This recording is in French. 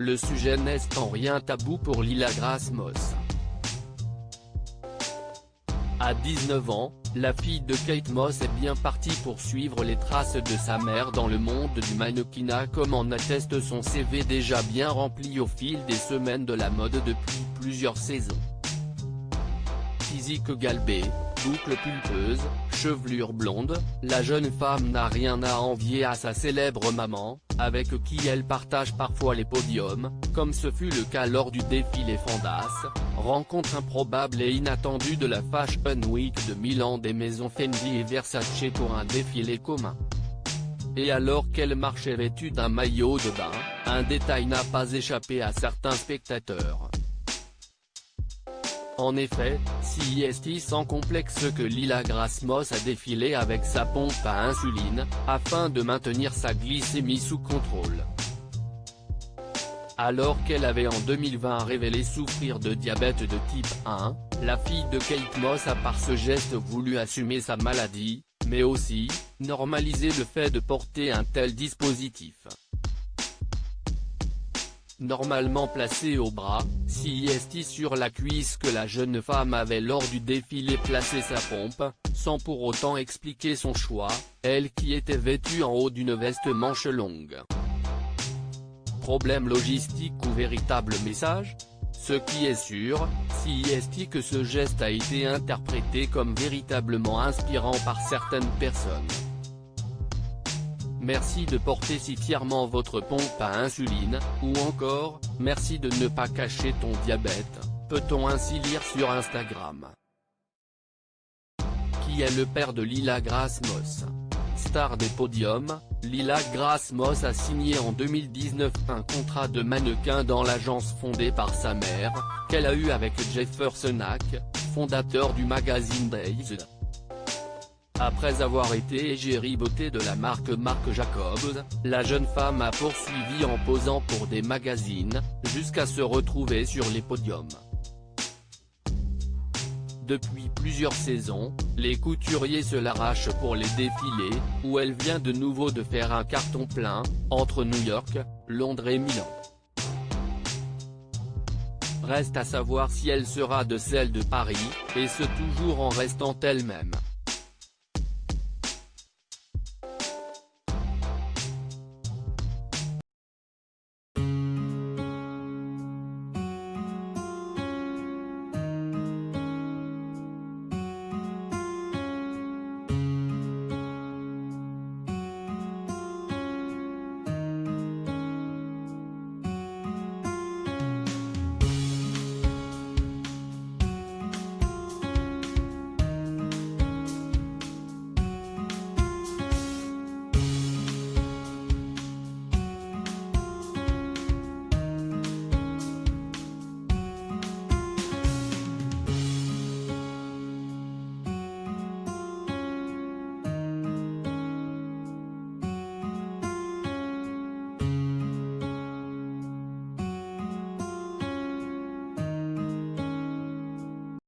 le sujet n'est en rien tabou pour Lila Grace Moss. À 19 ans, la fille de Kate Moss est bien partie pour suivre les traces de sa mère dans le monde du mannequinat, comme en atteste son CV déjà bien rempli au fil des semaines de la mode depuis plusieurs saisons. Physique galbé, boucles pulpeuses, chevelure blonde, la jeune femme n'a rien à envier à sa célèbre maman, avec qui elle partage parfois les podiums, comme ce fut le cas lors du défilé Fandas, rencontre improbable et inattendue de la Fashion Week de Milan des maisons Fendi et Versace pour un défilé commun. Et alors qu'elle marchait vêtue d'un maillot de bain, un détail n'a pas échappé à certains spectateurs. En effet, si est sans complexe que Lila Grace Moss a défilé avec sa pompe à insuline, afin de maintenir sa glycémie sous contrôle. Alors qu'elle avait en 2020 révélé souffrir de diabète de type 1, la fille de Kate Moss a par ce geste voulu assumer sa maladie, mais aussi, normaliser le fait de porter un tel dispositif. Normalement placé au bras, si est sur la cuisse que la jeune femme avait lors du défilé placé sa pompe, sans pour autant expliquer son choix, elle qui était vêtue en haut d'une veste manche longue. Problème logistique ou véritable message? Ce qui est sûr, si est que ce geste a été interprété comme véritablement inspirant par certaines personnes. Merci de porter si fièrement votre pompe à insuline, ou encore, merci de ne pas cacher ton diabète, peut-on ainsi lire sur Instagram. Qui est le père de Lila Grace Moss? Star des podiums, Lila Grace Moss a signé en 2019 un contrat de mannequin dans l'agence fondée par sa mère, qu'elle a eue avec Jefferson Hack, fondateur du magazine Days. Après avoir été égérie beauté de la marque Marc Jacobs, la jeune femme a poursuivi en posant pour des magazines, jusqu'à se retrouver sur les podiums. Depuis plusieurs saisons, les couturiers se l'arrachent pour les défilés, où elle vient de nouveau de faire un carton plein, entre New York, Londres et Milan. Reste à savoir si elle sera de celle de Paris, et ce toujours en restant elle-même.